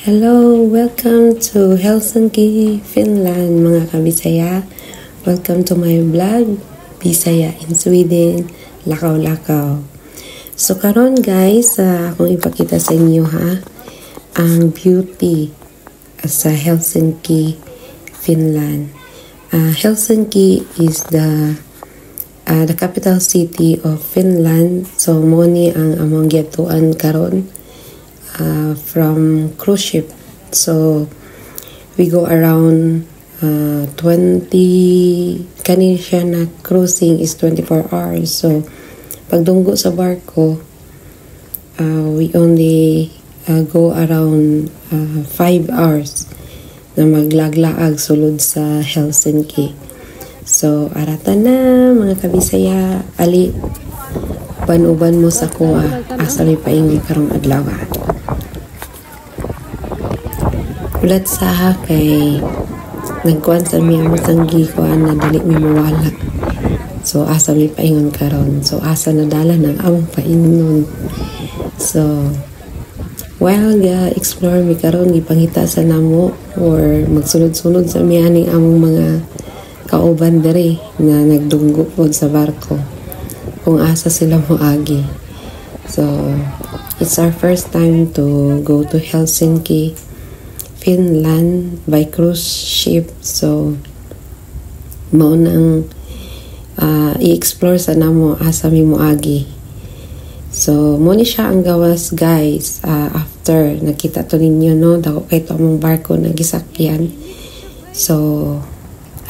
Hello, welcome to Helsinki, Finland, mga kabisaya. Welcome to my vlog, Bisaya in Sweden, Lakaw-Lakaw. So karon guys, akong ipakita sa inyo ang beauty sa Helsinki, Finland. Helsinki is the capital city of Finland. So mo ni ang among gituan karon from cruise ship. So we go around 20 kanina siya na cruising is 24 hours. So pagdunggo sa barko, we only go around 5 hours na maglaglaag sulod sa Helsinki. So aratan na mga kabisaya, ali uban-uban mo sa kuha asa may paingon karong adlaw. Ulat sa kay nagkuhan sa miya masanggi ko na dali mi mawala. So asa mi paingon karon. So asa nadala ng among paingon. So while explore mi karon gipangita sa namo or magsunod-sunod sa miya ning among mga kauban diri na nagdunggo pod sa barko kung asa sila moagi. So it's our first time to go to Helsinki, Finland by cruise ship. So mao nang i-explore sa namo asa mi moagi. So mo ni siya ang gawas guys, after nakita to ninyo no dako kay to among barko na gisakyan. So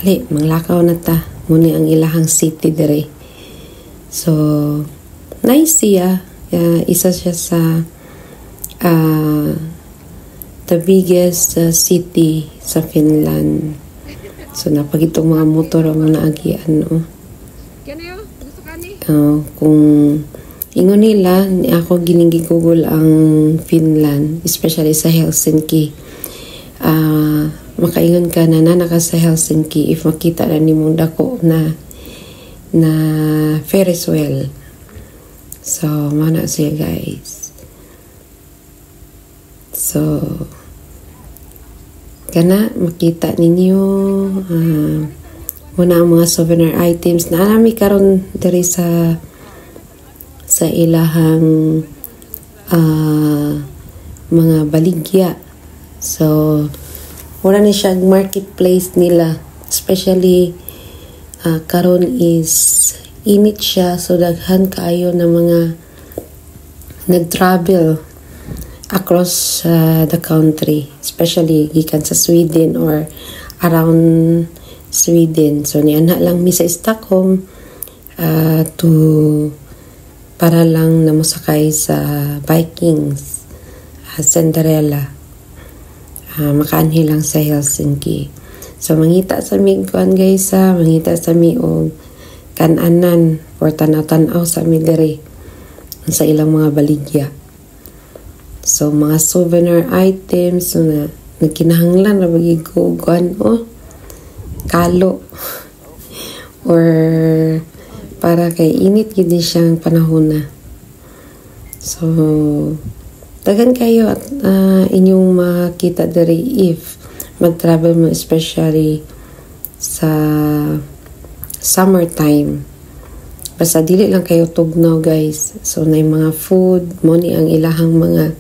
ali manglakaw na ta mo ni ang ilahang city dire. So nice siya. Isa siya sa the biggest city sa Finland. So napagitong mga motor ang naagian no. Kung ingon nila, ako ginigugol ang Finland, especially sa Helsinki. Makaingon ka na naka sa Helsinki if makita na nimong dako na Ferris wheel. So mana siya guys. So kana makita ninyo muna ang mga souvenir items na alami karon diri sa ilahang mga baligya. So mura ni siya marketplace nila, especially karon is init siya, so daghan kaayo na mga nag-travel across the country, especially gikan sa Sweden or around Sweden. So niana lang mi sa Stockholm to para lang na mosakay sa Vikings, Cinderella, makaanhi lang sa Helsinki. So mangita sa mi kuan guys, mangita sa mi og kananan or tanaw-tanaw sa mi diri sa ilang mga baligya. So mga souvenir items na nagkinahanglan na magiguguan kalo or para kay init gid siyang panahon na. So dagan kayo at inyong makita diri if mag-travel mo, especially sa summertime. Basta dili lang kayo tugnaw guys. So na mga food mo ni ang ilahang mga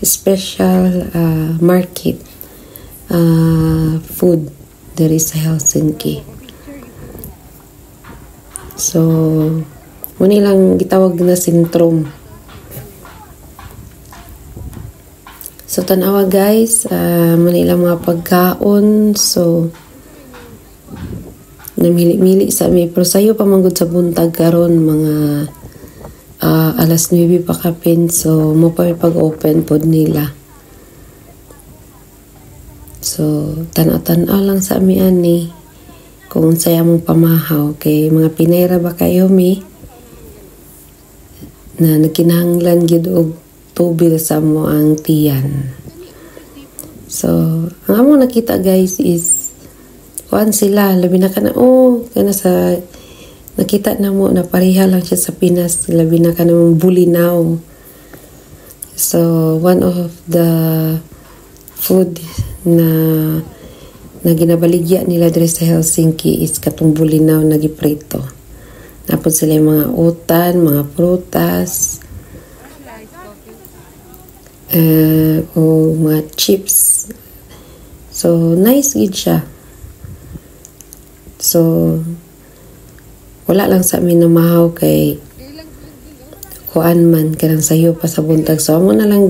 special market food there is sa Helsinki. So mo ni lang gitawag na sentrum. So tanawa guys, mo ni lang mga pagkaon. So namili-mili sa mi, pero sayo pa manggod sa buntag karon mga alas 9 pa kapin. So mo pa may pag-open pod nila. So tan-tanaw lang sa mi ani kung saya mong pamahaw kay mga pinera ba kayo mi na nagkinahanglan gid og tubil sa mo ang tiyan. So ang among nakita guys is kuan sila, labi na kana kana sa nakita na mo na pareha lang siya sa Pinas, labi na kana mong bulinaw. So one of the food na ginabaligya nila diri sa Helsinki is katong bulinaw na giprito. Tapos sila yung mga utan, mga prutas, o mga chips. So, nice gid siya. So, wala lang sa amin na mahaw kay kuan man, kanang sayo pa sa buntag. So, amo na lang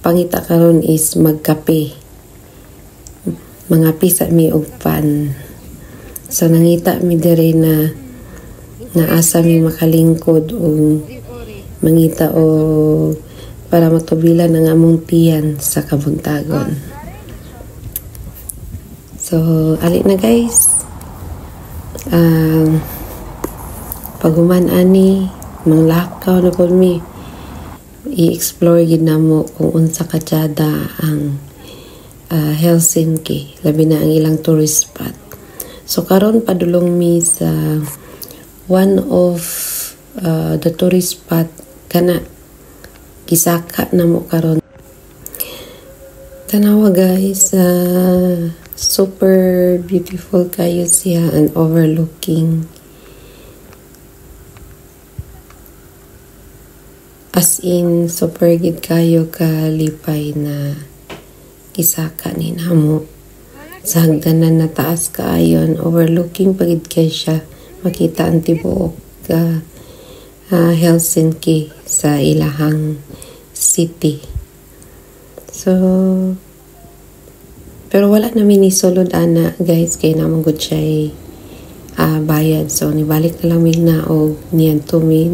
pangita karon is magkape. Mga pisa mi og pan. So, nangita mi diri na asa mi makalingkod o mangita o para matubilan ang among tiyan sa kabuntagon. So, ali na guys. Paguman ani, manglakaw na po mi. I-explore gid namo kung unsa kadyada ang Helsinki. Labi na ang ilang tourist spot. So, karon padulong mi sa one of the tourist spot kana gisaka na mo karon. Tanawa guys, super beautiful kayo siya and overlooking. As in, super gid kayo kalipay na gisaka ni namo. Sa hagdanan na taas kaayon, overlooking pagid kay siya. Makita ang tibuok Helsinki sa ilahang city. So, pero wala namin ni sulod ana guys kay namang gud siya bayad. So, nibalik na lang mig na og niyan to mi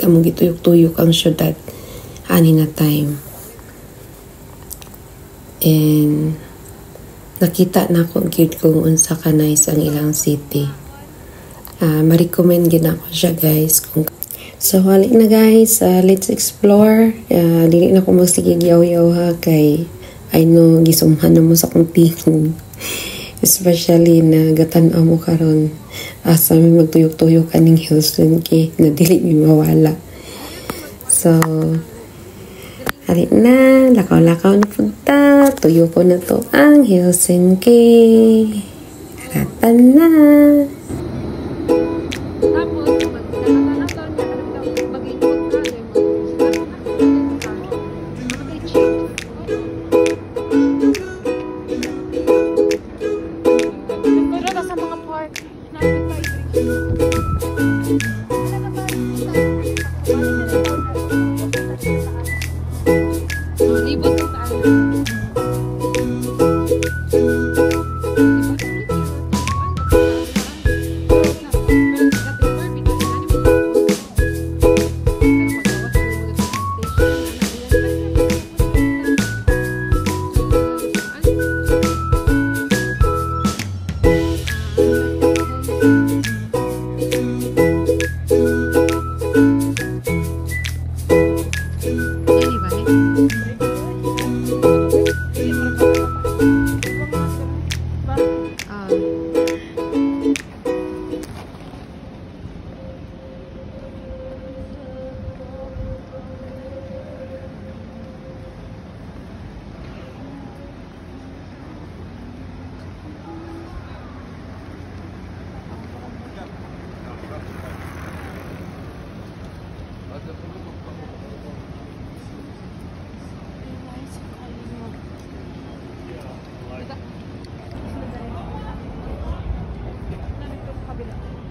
among gituyok-tuyok ang syudad ani na time. And nakita na ko gyud kung unsa ka nice ang ilang city. Ma-recommend gid ako siya guys. So, hali na guys, let's explore. Dili na ko magsigig yaw-yaw ha kay I know gisumhan na mo sa kong tingin. Especially na gatan-aw mo karon asa mi magtuyok-tuyok kaning Helsinki na dili mi mawala. So, hali na, lakaw-lakaw na punta. Tuyo ko na to ang Helsinki. Haratan na.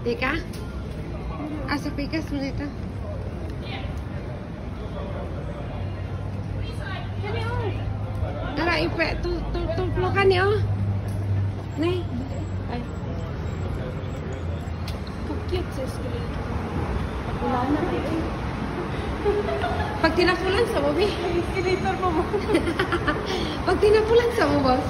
Teka, asa pikas mo dito? Tara, ipe, tulplo ka niyo. Nay. Ay. Cute sa escalator. Wala na kayo. Pag tinapulan sa mo, escalator mo mo. Pag tinapulan sa mo, boss.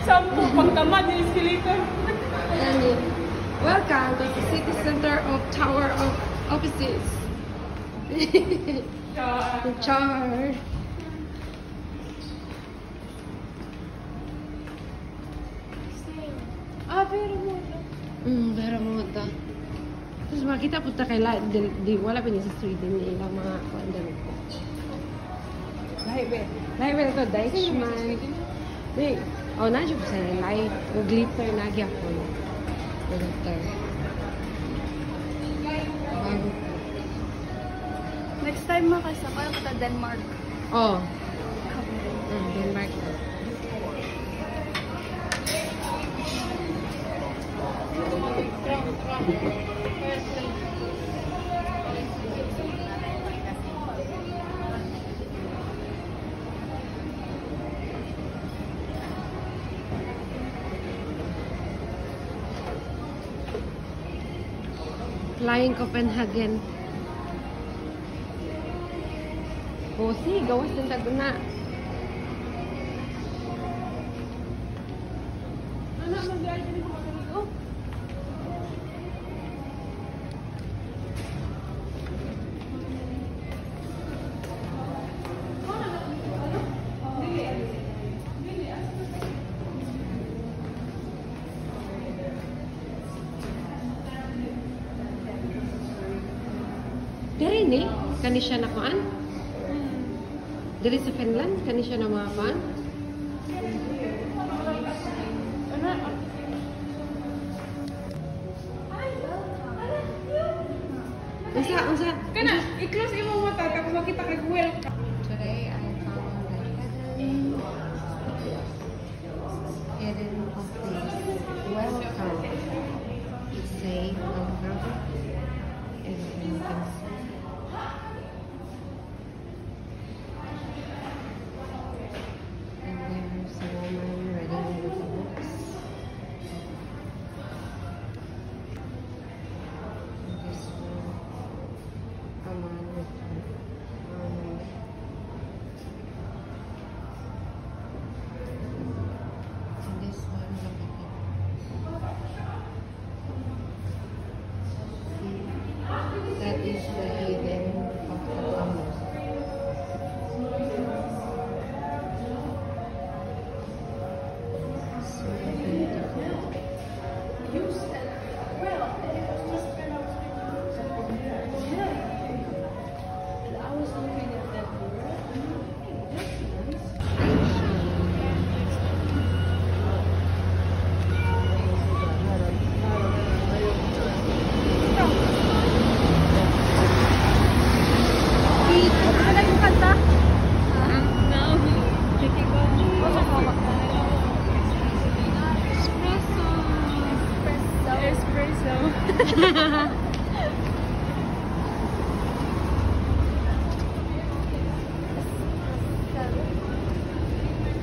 Sampo pangkaman yung escalator. Welcome to the city center of Tower of Offices. Char. pero mo. Pero mo ito. Tapos makita po kay wala pa niya sa Sweden niya ilang mga kuandalo ko. Lahi ba ito? Deichmann. Na siya po sa lahi. O glitter na gyapon. Glitter. Bago po. Next time makasama ko sa Denmark. Oh. Denmark. Flying Copenhagen. O, si, gawas ng taguna. Anak, mag-drive din ko magaligo. Dari ni, kani siya na kuan? Dari sa Finland, kani siya na mga kuan? Unsa? Kana, i-close imong mata tapos makita kay welcome. Today I found the hidden of this welcome. It say welcome. And you can see. And there's a woman reading the books. And this one, a man with and this one, the bucket. See, that is the hidden of the camera. So beautiful. I was looking at that Ano yung kanta? No. Espresso.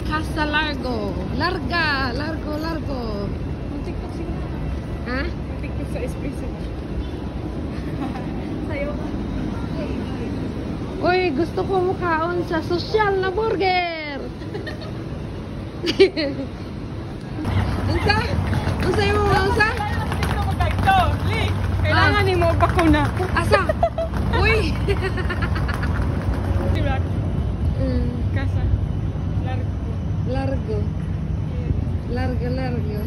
Casa Largo. Largo. TikTok siguro. Ha? TikTok sa espresso. Sayo ka. Uy, gusto ko mukhaon sa social na burger. Unsa? Unsa yung unsa? Kailangan ni mo bakuna. Asa? Uy. Diba? Casa. Largo. Largo.